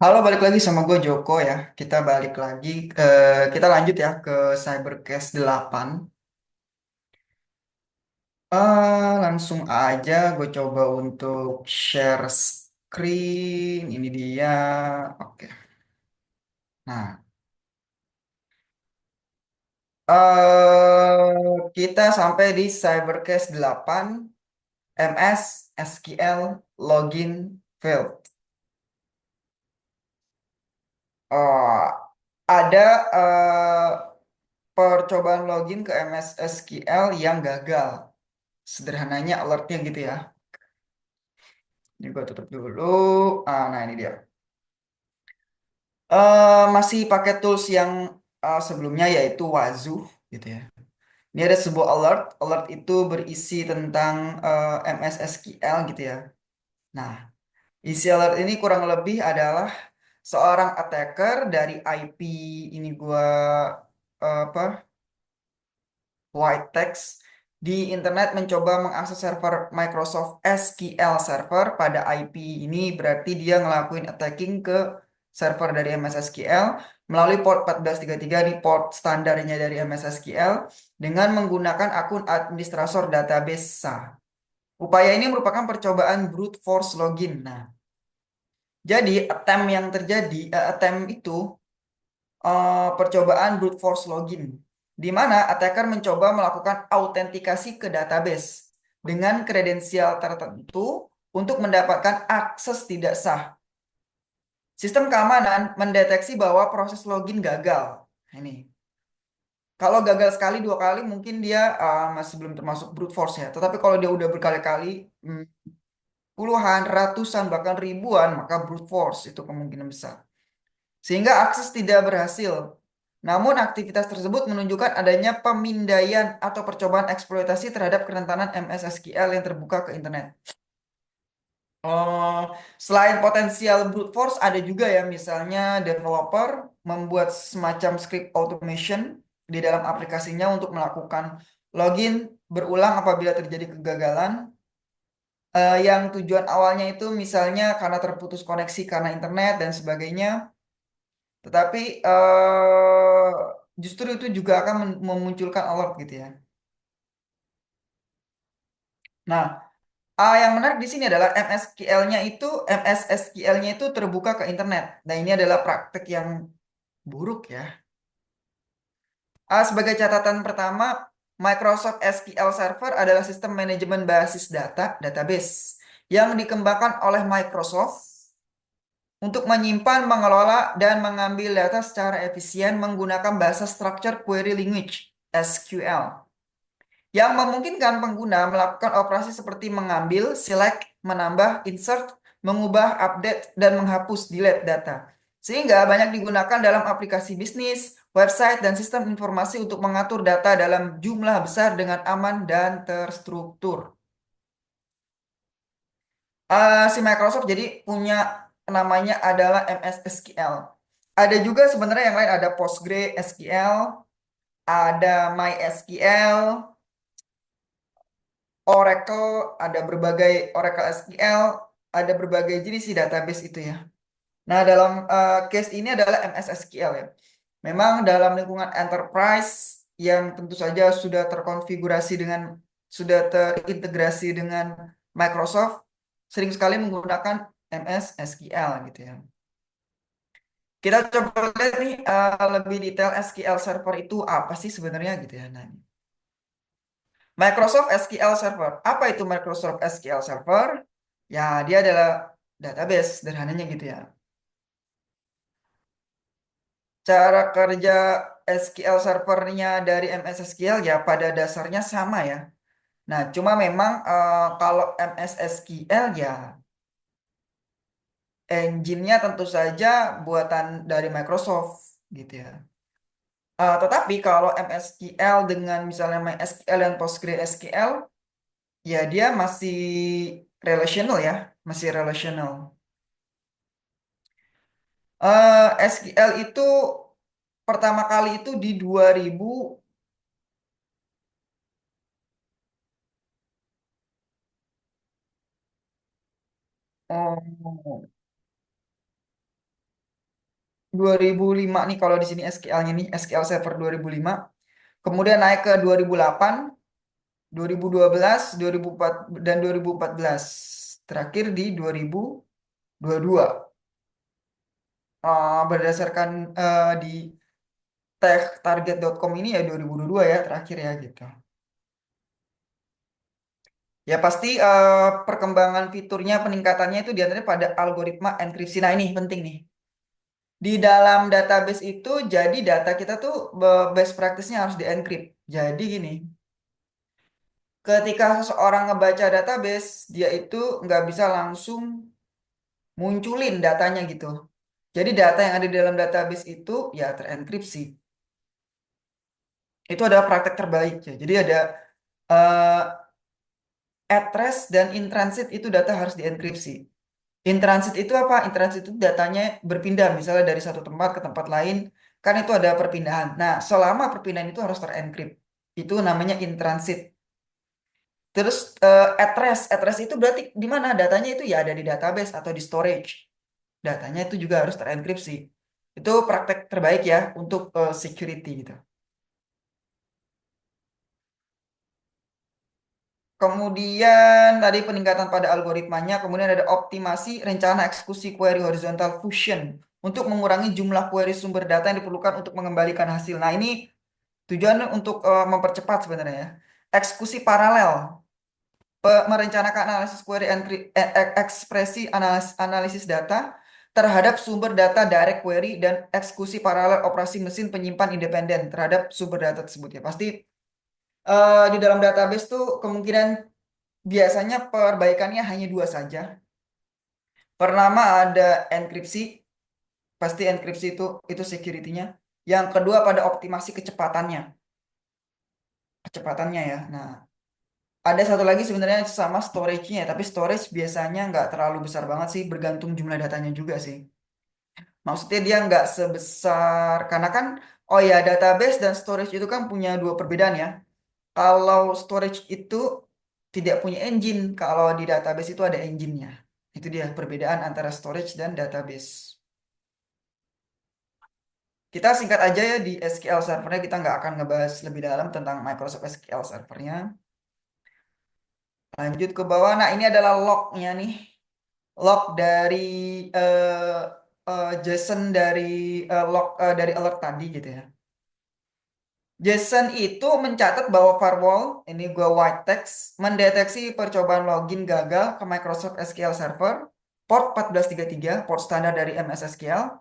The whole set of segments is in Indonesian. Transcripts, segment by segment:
Halo, balik lagi sama gue Joko ya. Kita balik lagi, kita lanjut ya ke Cybercase 8. Langsung aja gue coba untuk share screen. Ini dia. Oke. Nah, kita sampai di Cybercase 8 MS SQL login failed. Oh, ada percobaan login ke MS SQL yang gagal. Sederhananya alertnya gitu ya. Ini gue tutup dulu. Nah ini dia. Masih pakai tools yang sebelumnya yaitu Wazoo gitu ya. Ini ada sebuah alert. Alert itu berisi tentang MS SQL gitu ya. Nah, isi alert ini kurang lebih adalah seorang attacker dari IP ini gua apa white text di internet mencoba mengakses server Microsoft SQL Server pada IP ini berarti dia ngelakuin attacking ke server dari MS SQL melalui port 1433 di port standarnya dari MS SQL dengan menggunakan akun administrator database SA. Upaya ini merupakan percobaan brute force login. Nah, jadi attempt itu percobaan brute force login, di mana attacker mencoba melakukan autentikasi ke database dengan kredensial tertentu untuk mendapatkan akses tidak sah. Sistem keamanan mendeteksi bahwa proses login gagal. Nah, ini. Kalau gagal sekali, dua kali, mungkin dia masih belum termasuk brute force ya. Tetapi kalau dia udah berkali-kali, hmm, puluhan, ratusan, bahkan ribuan, maka brute force itu kemungkinan besar. Sehingga akses tidak berhasil. Namun aktivitas tersebut menunjukkan adanya pemindaian atau percobaan eksploitasi terhadap kerentanan MS SQL yang terbuka ke internet. Oh, selain potensial brute force, ada juga ya misalnya developer membuat semacam script automation di dalam aplikasinya untuk melakukan login berulang apabila terjadi kegagalan. Yang tujuan awalnya itu misalnya karena terputus koneksi karena internet dan sebagainya. Tetapi justru itu juga akan memunculkan alert gitu ya. Nah, yang menarik di sini adalah MSSQL-nya itu terbuka ke internet. Nah, ini adalah praktek yang buruk ya. Sebagai catatan pertama, Microsoft SQL Server adalah sistem manajemen basis data, database, yang dikembangkan oleh Microsoft untuk menyimpan, mengelola, dan mengambil data secara efisien menggunakan bahasa Structured Query Language (SQL) yang memungkinkan pengguna melakukan operasi seperti mengambil, select, menambah, insert, mengubah, update, dan menghapus delete data. Sehingga banyak digunakan dalam aplikasi bisnis, website, dan sistem informasi untuk mengatur data dalam jumlah besar dengan aman dan terstruktur. Si Microsoft jadi punya namanya adalah MS SQL. Ada juga sebenarnya yang lain, ada PostgreSQL, ada MySQL, Oracle, ada berbagai Oracle SQL, ada berbagai jenis si database itu ya. Nah, dalam case ini adalah MS SQL ya. Memang dalam lingkungan enterprise yang tentu saja sudah terintegrasi dengan Microsoft, sering sekali menggunakan MS SQL gitu ya. Kita coba lihat nih lebih detail SQL Server itu apa sih sebenarnya gitu ya. Nah, Microsoft SQL Server. Apa itu Microsoft SQL Server? Ya, dia adalah database, sederhananya gitu ya. Cara kerja SQL Servernya dari MS SQL ya pada dasarnya sama ya. Nah, cuma memang kalau MS SQL ya engine-nya tentu saja buatan dari Microsoft gitu ya. Tetapi kalau MSQL dengan misalnya MySQL dan PostgreSQL, ya dia masih relational ya, masih relational. SQL itu pertama kali itu di 2000, oh, 2005 nih kalau di sini SQL-nya nih, SQL Server 2005. Kemudian naik ke 2008, 2012, 2004 dan 2014. Terakhir di 2022. Berdasarkan di techtarget.com ini ya 2022 ya terakhir ya gitu. Ya pasti perkembangan fiturnya, peningkatannya itu diantaranya pada algoritma enkripsi. Nah ini penting nih. Di dalam database itu, jadi data kita tuh best practice-nya harus di-encrypt. Jadi gini, ketika seseorang ngebaca database, dia itu nggak bisa langsung munculin datanya gitu. Jadi data yang ada di dalam database itu ya terenkripsi. Itu adalah praktek terbaik ya. Jadi ada eh, at rest dan in transit itu data harus dienkripsi. In transit itu apa? In transit itu datanya berpindah misalnya dari satu tempat ke tempat lain, kan itu ada perpindahan. Nah, selama perpindahan itu harus terencrypt. Itu namanya in transit. Terus at rest itu berarti di mana datanya itu ya ada di database atau di storage. Datanya itu juga harus terenkripsi. Itu praktek terbaik ya untuk security gitu. Kemudian tadi peningkatan pada algoritmanya, kemudian ada optimasi rencana eksekusi query horizontal fusion untuk mengurangi jumlah query sumber data yang diperlukan untuk mengembalikan hasil. Nah, ini tujuannya untuk mempercepat sebenarnya ya. Eksekusi paralel, merencanakan analisis query ekspresi analisis data terhadap sumber data direct query dan eksekusi paralel operasi mesin penyimpan independen terhadap sumber data tersebut ya. Pasti di dalam database tuh kemungkinan biasanya perbaikannya hanya dua saja. Pertama ada enkripsi, pasti enkripsi itu security-nya. Yang kedua pada optimasi kecepatannya ya. Nah, ada satu lagi sebenarnya sama storage-nya, tapi storage biasanya nggak terlalu besar banget sih, bergantung jumlah datanya juga sih. Maksudnya dia nggak sebesar, karena kan, oh ya database dan storage itu kan punya dua perbedaan ya. Kalau storage itu tidak punya engine, kalau di database itu ada engine-nya. Itu dia perbedaan antara storage dan database. Kita singkat aja ya di SQL Servernya, kita nggak akan ngebahas lebih dalam tentang Microsoft SQL Servernya. Lanjut ke bawah, nah ini adalah log-nya nih. Log dari JSON dari log dari alert tadi gitu ya. JSON itu mencatat bahwa firewall, ini gua white text, mendeteksi percobaan login gagal ke Microsoft SQL Server, port 1433, port standar dari MS SQL,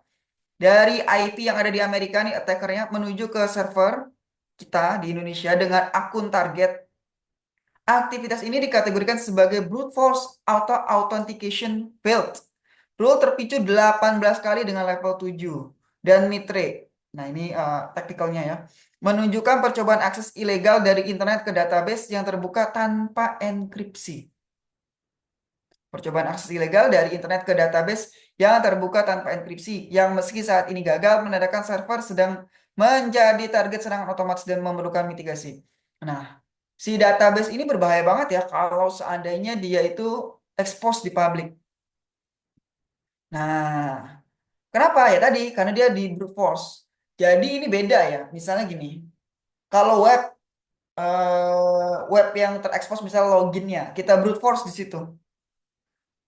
dari IP yang ada di Amerika nih attackernya menuju ke server kita di Indonesia dengan akun target. Aktivitas ini dikategorikan sebagai brute force auto authentication failed. Rule terpicu 18 kali dengan level 7 dan mitre. Nah, ini taktikalnya ya. Menunjukkan percobaan akses ilegal dari internet ke database yang terbuka tanpa enkripsi. Percobaan akses ilegal dari internet ke database yang terbuka tanpa enkripsi, yang meski saat ini gagal menandakan server sedang menjadi target serangan otomatis dan memerlukan mitigasi. Nah, si database ini berbahaya banget ya kalau seandainya dia itu expose di publik. Nah, kenapa ya tadi? Karena dia di brute force. Jadi ini beda ya. Misalnya gini, kalau web yang terekspos misalnya loginnya, kita brute force di situ.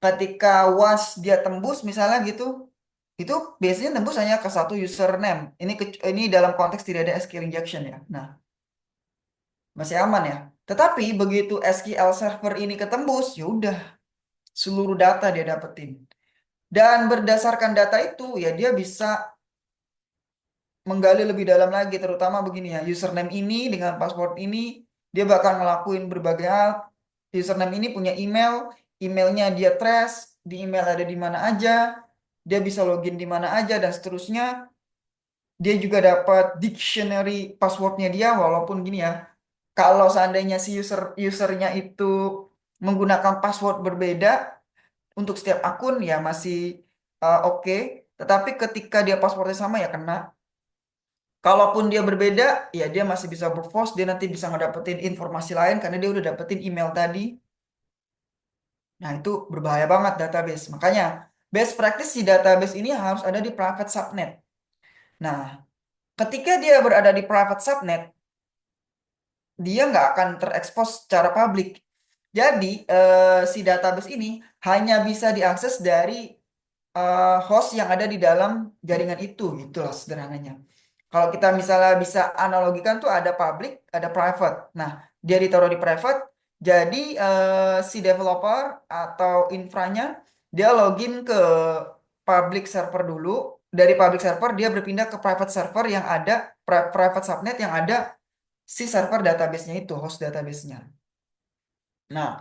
Ketika once dia tembus misalnya gitu, itu biasanya tembus hanya ke satu username. Ini dalam konteks tidak ada SQL injection ya. Nah, masih aman ya. Tetapi begitu SQL server ini ketembus, ya udah seluruh data dia dapetin. Dan berdasarkan data itu ya dia bisa menggali lebih dalam lagi, terutama begini ya, username ini dengan password ini dia bakal ngelakuin berbagai hal. Username ini punya email, emailnya dia trace, di email ada di mana aja, dia bisa login di mana aja dan seterusnya. Dia juga dapat dictionary passwordnya dia, walaupun gini ya, kalau seandainya si usernya itu menggunakan password berbeda untuk setiap akun ya masih oke. Tetapi ketika dia passwordnya sama ya kena. Kalaupun dia berbeda, ya dia masih bisa berforce, dia nanti bisa ngedapetin informasi lain karena dia udah dapetin email tadi. Nah, itu berbahaya banget database. Makanya, best practice si database ini harus ada di private subnet. Nah, ketika dia berada di private subnet, dia nggak akan terekspos secara publik. Jadi, si database ini hanya bisa diakses dari host yang ada di dalam jaringan itu, gitulah sederhananya. Kalau kita misalnya bisa analogikan tuh ada public, ada private. Nah, dia ditaruh di private, jadi si developer atau infranya dia login ke public server dulu. Dari public server dia berpindah ke private server yang ada private subnet yang ada si server database-nya itu, host database-nya. Nah,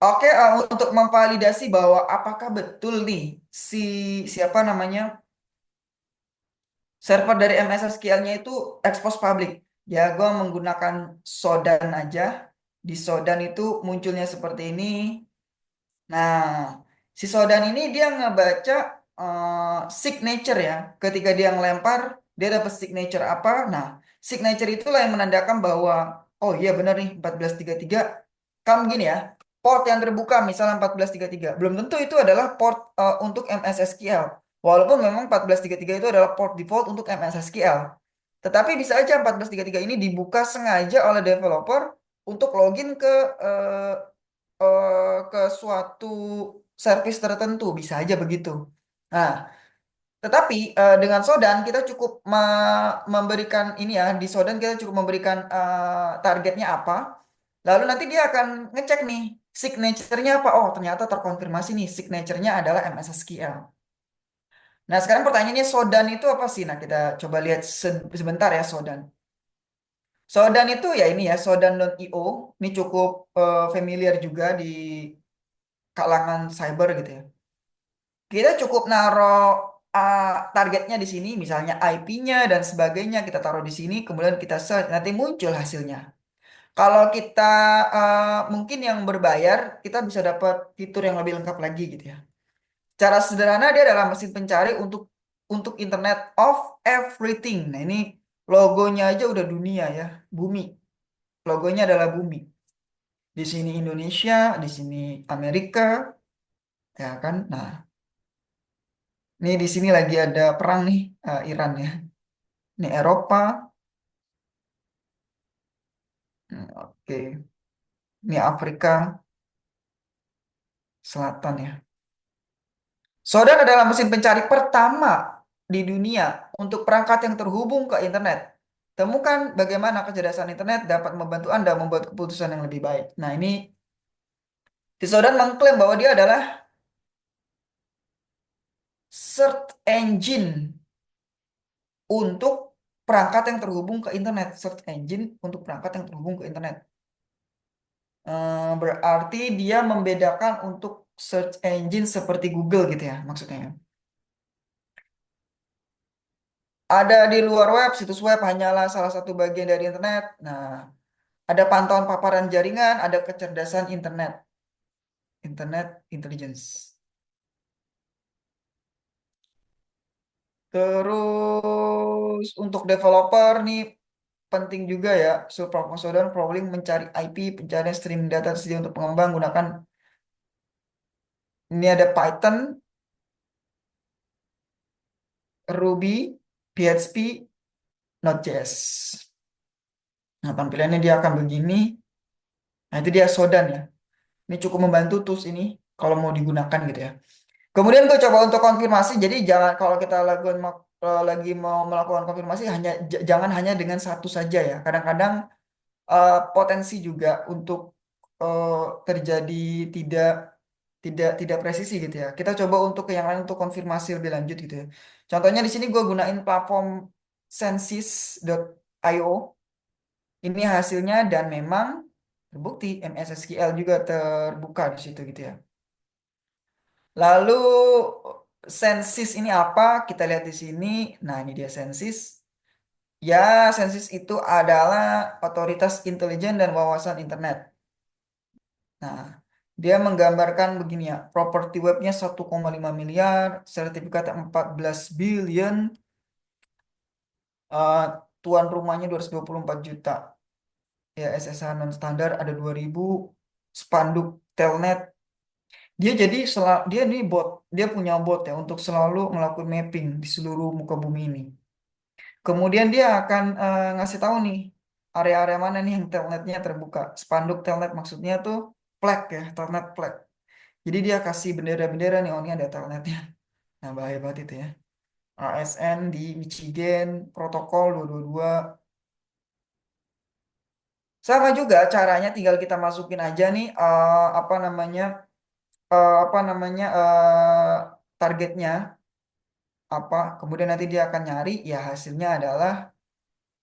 oke, untuk memvalidasi bahwa apakah betul nih si siapa namanya server dari MSSQL-nya itu expose public. Ya, gue menggunakan Sodan aja. Di Sodan itu munculnya seperti ini. Nah, si Sodan ini dia ngebaca signature ya. Ketika dia ngelempar, dia dapat signature apa? Nah, signature itulah yang menandakan bahwa oh iya benar nih 1433. Kan gini ya. Port yang terbuka misalnya 1433. Belum tentu itu adalah port untuk MSSQL. Walaupun memang 1433 itu adalah port default untuk MSSQL. Tetapi bisa aja 1433 ini dibuka sengaja oleh developer untuk login eh, ke suatu service tertentu, bisa aja begitu. Nah, tetapi dengan Sodan kita cukup memberikan ini ya, di Sodan kita cukup memberikan targetnya apa, lalu nanti dia akan ngecek nih signature-nya apa. Oh, ternyata terkonfirmasi nih signature-nya adalah MSSQL. Nah, sekarang pertanyaannya Sodan itu apa sih? Nah, kita coba lihat sebentar ya Sodan. Sodan itu ya ini ya, Sodan.io. Ini cukup familiar juga di kalangan cyber gitu ya. Kita cukup naruh targetnya di sini, misalnya IP-nya dan sebagainya kita taruh di sini, kemudian kita search, nanti muncul hasilnya. Kalau kita mungkin yang berbayar, kita bisa dapat fitur yang lebih lengkap lagi gitu ya. Cara sederhana dia adalah mesin pencari untuk Internet of Everything. Nah ini logonya aja udah dunia ya, bumi. Logonya adalah bumi. Di sini Indonesia, di sini Amerika, ya kan? Nah, ini di sini lagi ada perang nih, Iran ya. Ini Eropa. Oke. Ini Afrika Selatan ya. Sodan adalah mesin pencari pertama di dunia untuk perangkat yang terhubung ke internet. Temukan bagaimana kecerdasan internet dapat membantu Anda membuat keputusan yang lebih baik. Nah, ini si Sodan mengklaim bahwa dia adalah search engine untuk perangkat yang terhubung ke internet. Search engine untuk perangkat yang terhubung ke internet. Berarti dia membedakan untuk search engine seperti Google gitu ya maksudnya. Ada di luar web, situs web hanyalah salah satu bagian dari internet. Nah, ada pantauan paparan jaringan, ada kecerdasan internet, internet intelligence. Terus untuk developer nih penting juga ya, Superconsultant crawling mencari IP, pencarian streaming data tersedia untuk pengembang gunakan ini ada Python, Ruby, PHP, Node.js. Nah, tampilannya dia akan begini. Nah, itu dia Sodan ya. Ini cukup membantu tools ini kalau mau digunakan gitu ya. Kemudian gue coba untuk konfirmasi. Jadi jangan kalau kita lagi mau melakukan konfirmasi jangan hanya dengan satu saja ya. Kadang-kadang potensi juga untuk eh, terjadi tidak tidak presisi gitu ya. Kita coba untuk ke yang lain untuk konfirmasi lebih lanjut gitu ya. Contohnya di sini gue gunain platform Census.io. Ini hasilnya dan memang terbukti MSSQL juga terbuka di situ gitu ya. Lalu sensis ini apa? Kita lihat di sini. Nah, ini dia sensis. Ya, sensis itu adalah otoritas intelijen dan wawasan internet. Nah, dia menggambarkan begini ya. Properti webnya 1,5 miliar, sertifikat 14 billion, eh, tuan rumahnya 224 juta. Ya, SSH non standar ada 2000, spanduk telnet. Dia ini bot, dia punya bot ya untuk selalu melakukan mapping di seluruh muka bumi ini. Kemudian dia akan ngasih tahu nih area-area mana nih yang telnetnya terbuka. Spanduk telnet maksudnya tuh flag ya, telnet flag. Jadi dia kasih bendera-bendera nih, oh ini ada telnetnya. Nah bahaya banget itu ya. ASN di Michigan, protokol 222. Sama juga caranya tinggal kita masukin aja nih targetnya apa. Kemudian nanti dia akan nyari ya hasilnya adalah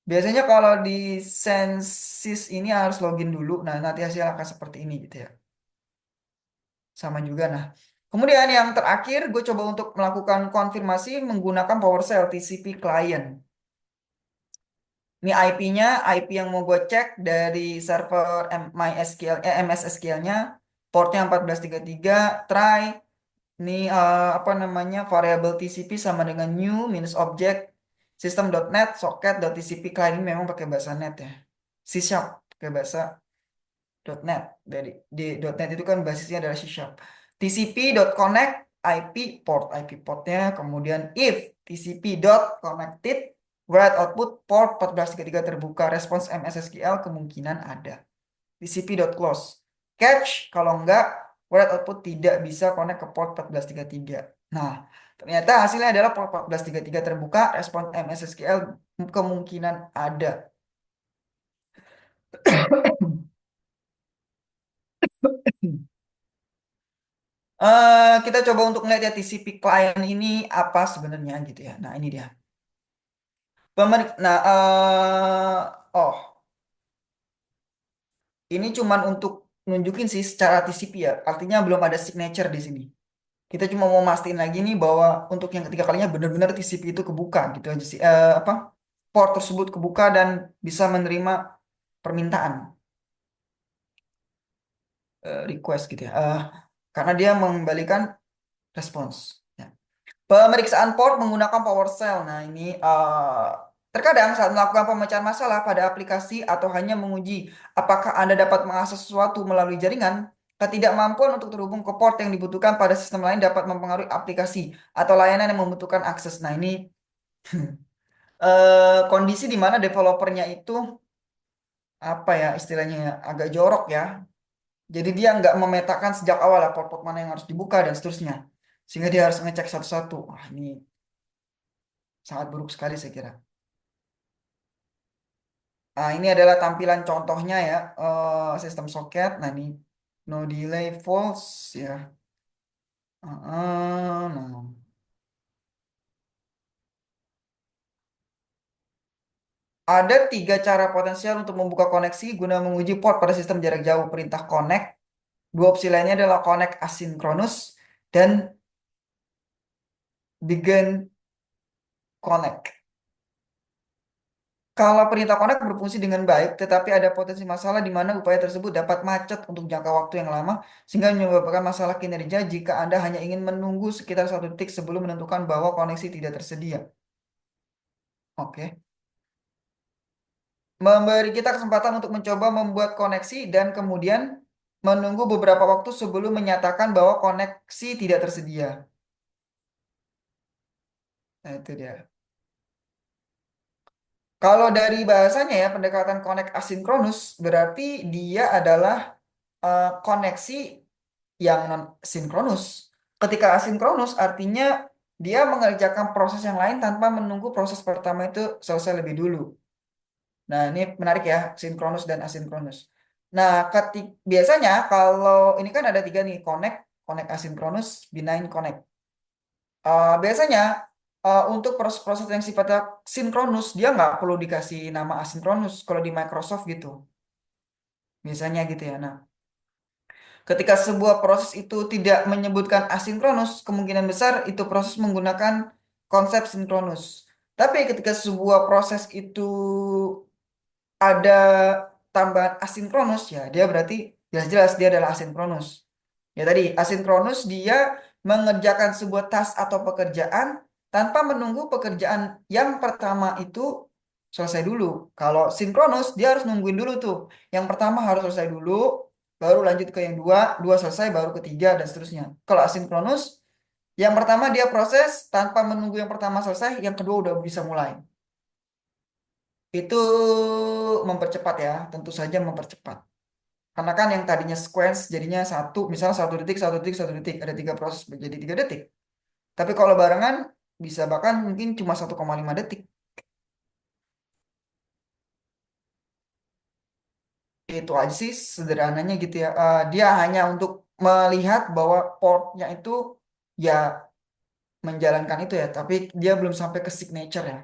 biasanya kalau di Sensis ini harus login dulu. Nah, nanti hasilnya akan seperti ini gitu ya. Sama juga. Nah, kemudian yang terakhir gue coba untuk melakukan konfirmasi menggunakan PowerShell TCP client. Ini IP-nya, IP yang mau gue cek dari server MySQL, MS SQL-nya, portnya 1433, try, ini variable TCP sama dengan new minus object, system.net, socket.tcp client ini memang pakai bahasa net ya. C Sharp pakai bahasa .NET di .NET itu kan basisnya adalah C Sharp. TCP.connect IP port, IP portnya, kemudian if TCP.connected write output port 1433 terbuka, respons MS SQL kemungkinan ada. TCP.close catch kalau enggak write output tidak bisa connect ke port 1433. Nah, ternyata hasilnya adalah port 1433 terbuka, respons MS SQL kemungkinan ada. Kita coba untuk melihat ya TCP client ini apa sebenarnya gitu ya. Nah, ini dia. Nah, ini cuman untuk nunjukin sih secara TCP ya. Artinya belum ada signature di sini. Kita cuma mau mastiin lagi nih bahwa untuk yang ketiga kalinya benar-benar TCP itu kebuka gitu aja sih. Port tersebut kebuka dan bisa menerima permintaan request gitu ya. Karena dia mengembalikan respons. Ya. Pemeriksaan port menggunakan PowerShell. Nah, ini terkadang saat melakukan pemecahan masalah pada aplikasi atau hanya menguji apakah Anda dapat mengakses sesuatu melalui jaringan, ketidakmampuan untuk terhubung ke port yang dibutuhkan pada sistem lain dapat mempengaruhi aplikasi atau layanan yang membutuhkan akses. Nah, ini kondisi di mana developernya itu apa ya istilahnya ya, agak jorok ya. Jadi dia nggak memetakan sejak awal lah port-port mana yang harus dibuka dan seterusnya. Sehingga dia harus ngecek satu-satu. Wah, ini sangat buruk sekali saya kira. Nah, ini adalah tampilan contohnya ya, sistem soket. Nah, ini no delay false ya. Nah. Ada tiga cara potensial untuk membuka koneksi guna menguji port pada sistem jarak jauh. Perintah connect. Dua opsi lainnya adalah connect asynchronous dan begin connect. Kalau perintah connect berfungsi dengan baik, tetapi ada potensi masalah di mana upaya tersebut dapat macet untuk jangka waktu yang lama, sehingga menyebabkan masalah kinerja jika Anda hanya ingin menunggu sekitar 1 detik sebelum menentukan bahwa koneksi tidak tersedia. Oke. Memberi kita kesempatan untuk mencoba membuat koneksi dan kemudian menunggu beberapa waktu sebelum menyatakan bahwa koneksi tidak tersedia. Nah, itu dia. Kalau dari bahasanya ya, pendekatan connect asinkronus berarti dia adalah koneksi yang non sinkronus. Ketika asinkronus artinya dia mengerjakan proses yang lain tanpa menunggu proses pertama itu selesai lebih dulu. Nah, ini menarik ya, sinkronus dan asinkronus. Nah, biasanya kalau ini kan ada tiga nih, connect, connect asinkronus, bind connect. Biasanya untuk proses-proses yang sifatnya sinkronus, dia nggak perlu dikasih nama asinkronus kalau di Microsoft gitu. Biasanya gitu ya. Nah, ketika sebuah proses itu tidak menyebutkan asinkronus, kemungkinan besar itu proses menggunakan konsep sinkronus. Tapi ketika sebuah proses itu ada tambahan asinkronus, ya dia berarti jelas-jelas dia adalah asinkronus. Ya tadi, asinkronus dia mengerjakan sebuah task atau pekerjaan tanpa menunggu pekerjaan yang pertama itu selesai dulu. Kalau sinkronus, dia harus nungguin dulu tuh. Yang pertama harus selesai dulu, baru lanjut ke yang dua, dua selesai, baru ketiga, dan seterusnya. Kalau asinkronus, yang pertama dia proses tanpa menunggu yang pertama selesai, yang kedua udah bisa mulai. Itu mempercepat ya, tentu saja mempercepat. Karena kan yang tadinya sequence jadinya satu, misalnya 1 detik, 1 detik, 1 detik, ada 3 proses menjadi 3 detik. Tapi kalau barengan bisa bahkan mungkin cuma 1,5 detik. Itu aja sih sederhananya gitu ya. Dia hanya untuk melihat bahwa portnya itu ya menjalankan itu ya, tapi dia belum sampai ke signature ya.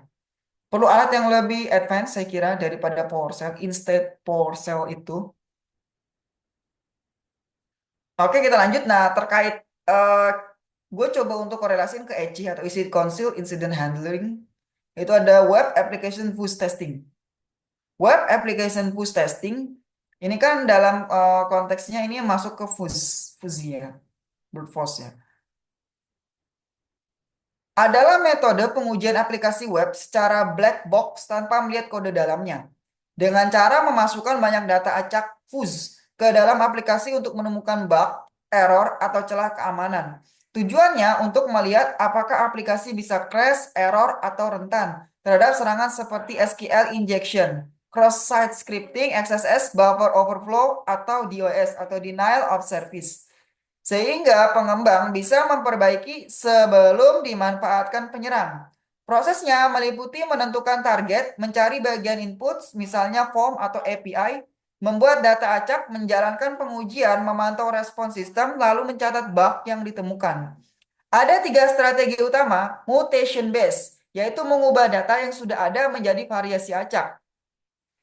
Perlu alat yang lebih advance saya kira daripada PowerShell. Instead PowerShell itu. Oke, kita lanjut. Nah, terkait gue coba untuk korelasiin ke ECI atau Incident Council Incident Handling. Itu ada Web Application Fuzz Testing. Web Application Fuzz Testing ini kan dalam konteksnya ini masuk ke fuzzy ya, brute force ya. Adalah metode pengujian aplikasi web secara black box tanpa melihat kode dalamnya. Dengan cara memasukkan banyak data acak fuzz ke dalam aplikasi untuk menemukan bug, error, atau celah keamanan. Tujuannya untuk melihat apakah aplikasi bisa crash, error, atau rentan terhadap serangan seperti SQL injection, cross-site scripting, XSS, buffer overflow, atau DOS atau denial of service. Sehingga pengembang bisa memperbaiki sebelum dimanfaatkan penyerang. Prosesnya meliputi menentukan target, mencari bagian input, misalnya form atau API, membuat data acak, menjalankan pengujian, memantau respon sistem, lalu mencatat bug yang ditemukan. Ada 3 strategi utama, mutation based, yaitu mengubah data yang sudah ada menjadi variasi acak.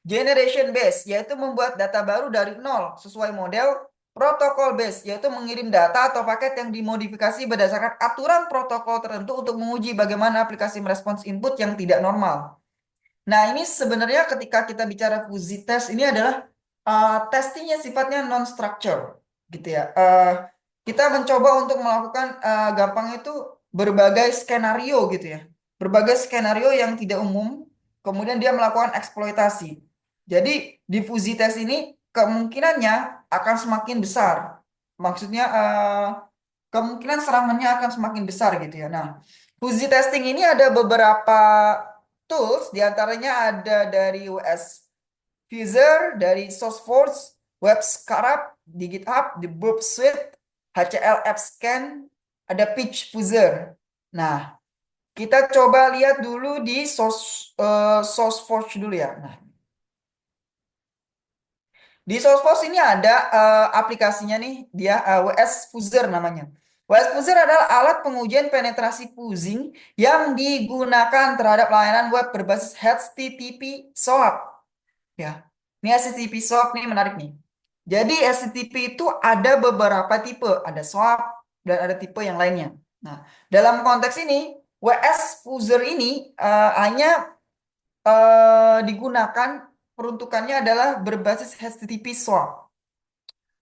Generation base, yaitu membuat data baru dari nol sesuai model. Protokol base, yaitu mengirim data atau paket yang dimodifikasi berdasarkan aturan protokol tertentu untuk menguji bagaimana aplikasi merespons input yang tidak normal. Nah, ini sebenarnya ketika kita bicara fuzzy test, ini adalah testingnya sifatnya non-structure, gitu ya. Kita mencoba untuk melakukan gampang itu berbagai skenario, gitu ya. Berbagai skenario yang tidak umum, kemudian dia melakukan eksploitasi. Jadi, di fuzzy test ini kemungkinannya akan semakin besar. Maksudnya, kemungkinan serangannya akan semakin besar, gitu ya. Nah, fuzzy testing ini ada beberapa tools, diantaranya ada dari WS Fuzzer, dari SourceForge, WebScarab, di GitHub, di Burp Suite, HCL AppScan, ada Pitch Fuzzer. Nah, kita coba lihat dulu di SourceForge dulu ya. Nah, di SourceForge ini ada aplikasinya nih, dia WS Fuzzer namanya. WS Fuzzer adalah alat pengujian penetrasi fuzzing yang digunakan terhadap layanan web berbasis HTTP SOAP. Ya, ini HTTP SOAP nih menarik nih. Jadi HTTP itu ada beberapa tipe, ada SOAP dan ada tipe yang lainnya. Nah, dalam konteks ini WS Fuzzer ini hanya digunakan peruntukannya adalah berbasis HTTP SOAP.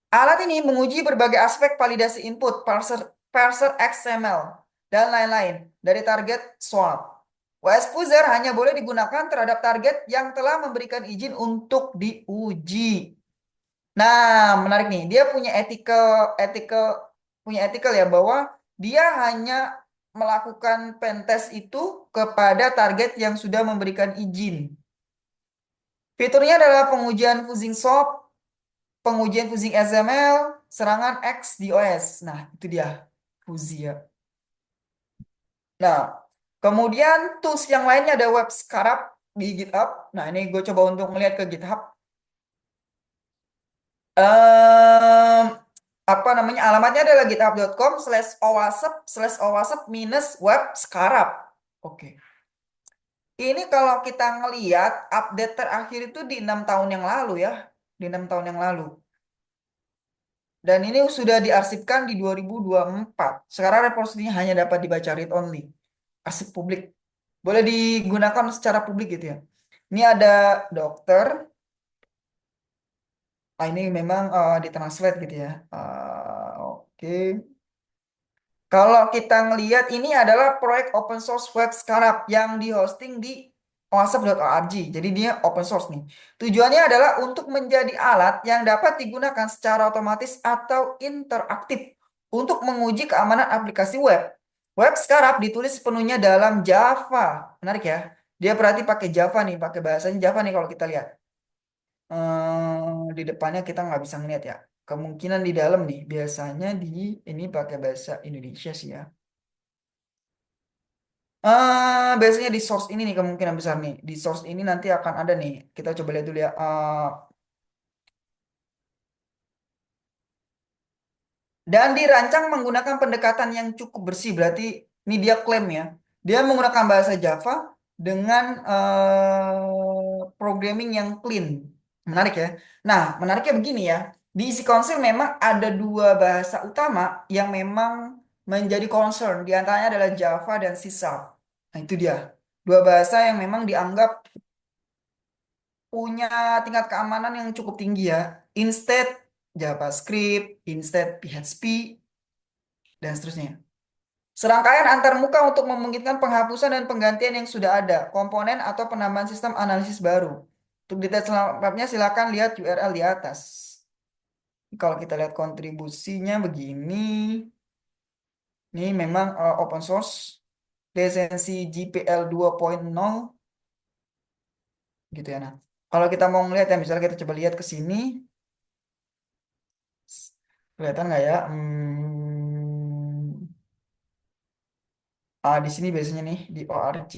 Alat ini menguji berbagai aspek validasi input, parser XML, dan lain-lain dari target SOAP. WS Fuzzer hanya boleh digunakan terhadap target yang telah memberikan izin untuk diuji. Nah, menarik nih. Dia punya ethical ya, bahwa dia hanya melakukan pentest itu kepada target yang sudah memberikan izin. Fiturnya adalah pengujian fuzzing SOAP, pengujian fuzzing XML, serangan XDOS. Nah, itu dia fuzzy ya. Nah, kemudian tools yang lainnya ada Web Scarab di GitHub. Nah, ini gue coba untuk melihat ke GitHub. Ehm, Apa namanya? Alamatnya adalah github.com/owasep minus web scarab. Oke. Ini kalau kita ngeliat update terakhir itu di 6 tahun yang lalu ya. Di 6 tahun yang lalu. Dan ini sudah diarsipkan di 2024. Sekarang repositorinya hanya dapat dibaca read only. Arsip publik. Boleh digunakan secara publik gitu ya. Ini ada dokter. Ini memang ditranslate gitu ya. Oke. Kalau kita ngelihat ini adalah proyek open source web Scarab yang dihosting di oasep.org. Jadi dia open source nih. Tujuannya adalah untuk menjadi alat yang dapat digunakan secara otomatis atau interaktif untuk menguji keamanan aplikasi web. Web Scarab ditulis sepenuhnya dalam Java. Menarik ya. Dia berarti pakai Java nih, pakai bahasanya Java nih kalau kita lihat. Di depannya kita nggak bisa ngeliat ya. Kemungkinan di dalam nih, biasanya di ini pakai bahasa Indonesia sih ya. Biasanya di source ini nih kemungkinan besar nih. Di source ini nanti akan ada nih. Kita coba lihat dulu ya. Dan dirancang menggunakan pendekatan yang cukup bersih. Berarti ini dia klaim ya. Dia menggunakan bahasa Java dengan programming yang clean. Menarik ya. Nah, menariknya begini ya. Di isi konsil memang ada dua bahasa utama yang memang menjadi concern. Di antaranya adalah Java dan C Sharp. Nah, itu dia. Dua bahasa yang memang dianggap punya tingkat keamanan yang cukup tinggi ya. Instead JavaScript, instead PHP, dan seterusnya. Serangkaian antarmuka untuk memungkinkan penghapusan dan penggantian yang sudah ada, komponen atau penambahan sistem analisis baru. Untuk detail selengkapnya silakan lihat URL di atas. Kalau kita lihat kontribusinya begini, ini memang open source, lisensi GPL 2.0 gitu ya. Nah, kalau kita mau ngelihat ya, misalnya kita coba lihat ke sini, kelihatan nggak ya? Di sini biasanya nih di ORG.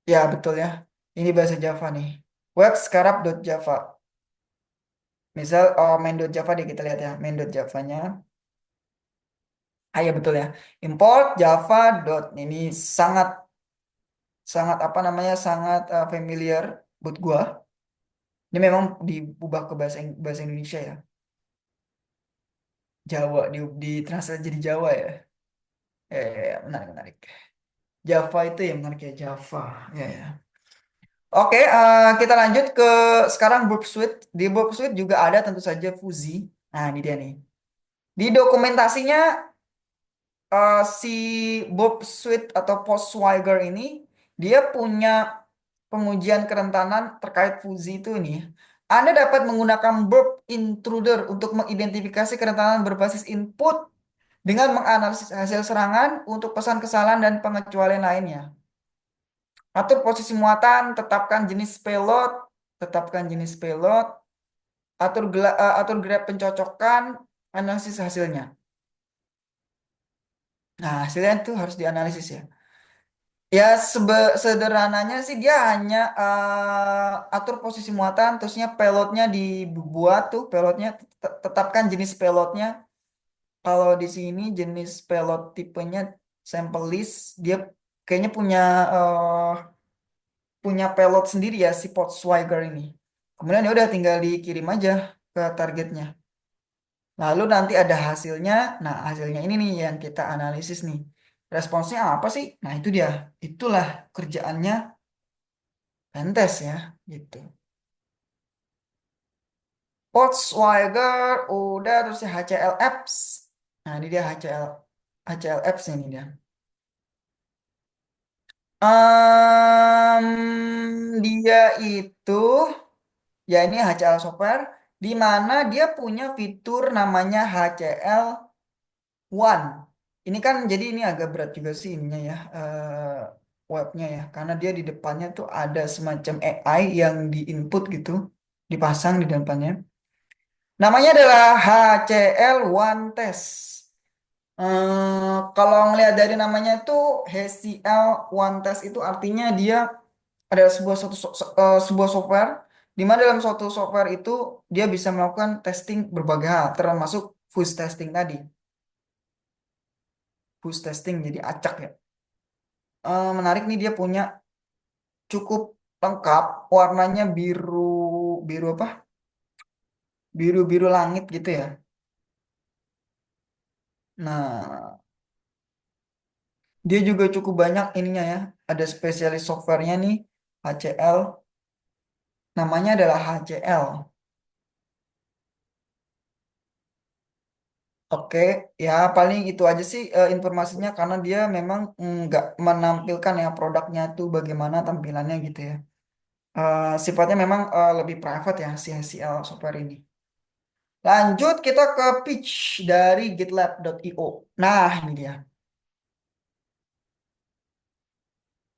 Ya betul ya. Ini bahasa Java nih. Web scarab.java. Misal main.java deh kita lihat ya. Main.java-nya. Ya betul ya. Import java. Ini sangat sangat apa namanya sangat familiar buat gua. Ini memang diubah ke bahasa Indonesia ya. Jawa di translate jadi Jawa ya. Menarik menarik. Java itu yang menarik ya Java. Ya ya. Oke, kita lanjut ke sekarang Burp Suite. Di Burp Suite juga ada tentu saja Fuzi. Nah, ini dia nih. Di dokumentasinya si Bob Sweet atau Postweiger ini dia punya pengujian kerentanan terkait fuzzy itu nih. Anda dapat menggunakan burp intruder untuk mengidentifikasi kerentanan berbasis input dengan menganalisis hasil serangan untuk pesan kesalahan dan pengecualian lainnya. Atur posisi muatan, tetapkan jenis payload, atur grab pencocokan, analisis hasilnya. Nah, hasilnya itu harus dianalisis ya. Ya, sederhananya sih dia hanya atur posisi muatan, terusnya pelotnya dibuat tuh, pelotnya tetapkan jenis pelotnya. Kalau di sini jenis pelot tipenya sample list, dia kayaknya punya pelot sendiri ya si Podswagger ini. Kemudian ya udah tinggal dikirim aja ke targetnya. Lalu nanti ada hasilnya. Nah, hasilnya ini nih yang kita analisis nih. Responsnya apa sih? Nah, itu dia. Itulah kerjaannya Pentes ya, gitu. Volkswagen udah terus ya HCL Apps. Nah, ini dia HCL Apps ini dia. Dia itu ya ini HCL software di mana dia punya fitur namanya HCL One. Ini kan jadi ini agak berat juga sih ininya ya webnya ya karena dia di depannya tuh ada semacam AI yang diinput gitu, dipasang di depannya. Namanya adalah HCL One Test. Kalau ngelihat dari namanya itu HCL One Test itu artinya dia adalah sebuah software di mana dalam suatu software itu dia bisa melakukan testing berbagai hal termasuk fuzz testing tadi. Fuzz testing jadi acak ya. Menarik nih dia punya cukup lengkap warnanya biru biru apa? Biru-biru langit gitu ya. Nah, dia juga cukup banyak ininya ya. Ada spesialis softwarenya nih, HCL. Namanya adalah HCL. Oke, ya paling itu aja sih informasinya karena dia memang nggak menampilkan ya produknya tuh bagaimana tampilannya gitu ya. Sifatnya memang lebih private ya si HCL software ini. Lanjut kita ke pitch dari GitLab.io. Nah, ini dia.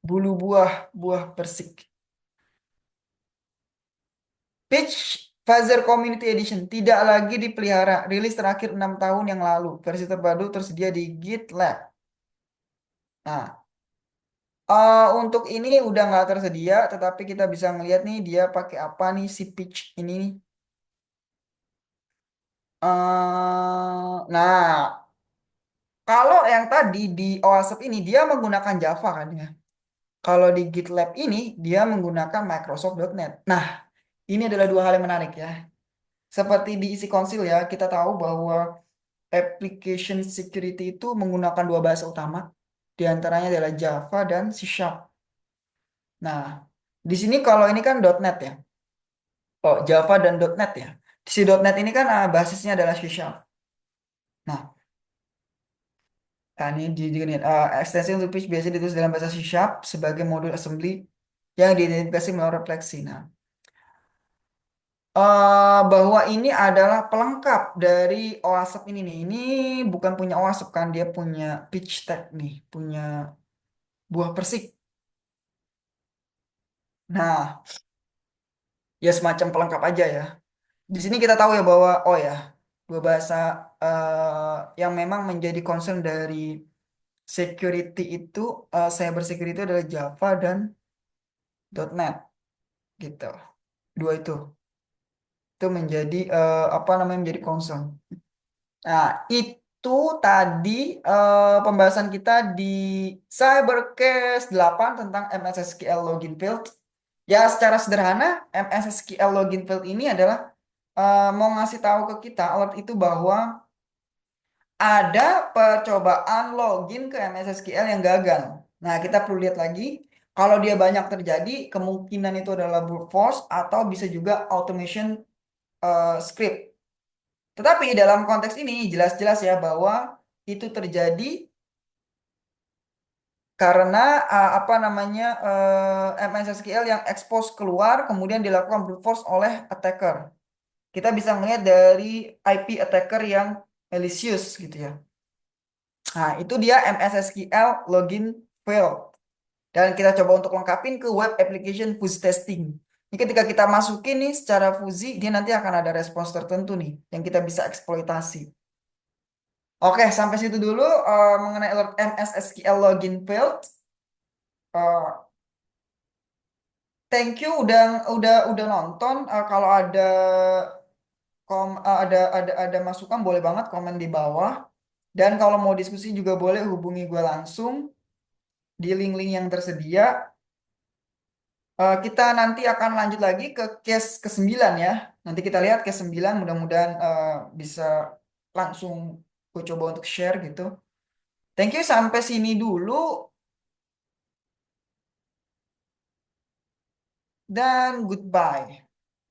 Bulu buah, buah persik. Peach Phaser Community Edition tidak lagi dipelihara. Rilis terakhir 6 tahun yang lalu. Versi terbaru tersedia di GitLab. Nah, untuk ini udah nggak tersedia, tetapi kita bisa ngeliat nih dia pakai apa nih si Peach ini. Nah, kalau yang tadi di OASP ini dia menggunakan Java kan ya. Kalau di GitLab ini dia menggunakan Microsoft.NET. Nah, ini adalah dua hal yang menarik ya. Seperti di isi konsil ya, kita tahu bahwa application security itu menggunakan dua bahasa utama. Di antaranya adalah Java dan C Sharp. Nah, di sini kalau ini kan .NET ya. Oh, Java dan .NET ya. Si .NET ini kan basisnya adalah C Sharp. Nah, ini extension to which biasanya ditulis dalam bahasa C Sharp sebagai modul assembly yang diidentifikasi melalui refleksi. Nah, bahwa ini adalah pelengkap dari OASP ini nih. Ini bukan punya OASP kan, dia punya pitch tag nih, punya buah persik. Nah, ya semacam pelengkap aja ya. Di sini kita tahu ya bahwa oh ya, dua bahasa yang memang menjadi concern dari security itu, cyber security adalah Java dan .NET gitu. Dua itu menjadi apa namanya menjadi concern. Nah, itu tadi pembahasan kita di Cybercase 8 tentang MSSQL login field. Ya, secara sederhana, MSSQL login field ini adalah mau ngasih tahu ke kita alert itu bahwa ada percobaan login ke MSSQL yang gagal. Nah, kita perlu lihat lagi. Kalau dia banyak terjadi, kemungkinan itu adalah brute force atau bisa juga automation script. Tetapi dalam konteks ini jelas-jelas ya bahwa itu terjadi karena apa namanya MSSQL yang expose keluar kemudian dilakukan brute force oleh attacker. Kita bisa melihat dari IP attacker yang malicious gitu ya. Nah, itu dia MSSQL login failed. Dan kita coba untuk lengkapin ke web application fuzzy testing. Ini ketika kita masukin nih secara fuzzy, dia nanti akan ada respons tertentu nih yang kita bisa eksploitasi. Oke, sampai situ dulu mengenai alert MSSQL login failed. Eh, Thank you udah nonton. Kalau ada ada masukan boleh banget komen di bawah. Dan kalau mau diskusi juga boleh hubungi gue langsung di link-link yang tersedia. Kita nanti akan lanjut lagi ke case ke-9 ya. Nanti kita lihat case 9 mudah-mudahan bisa langsung gue coba untuk share gitu. Thank you sampai sini dulu dan goodbye.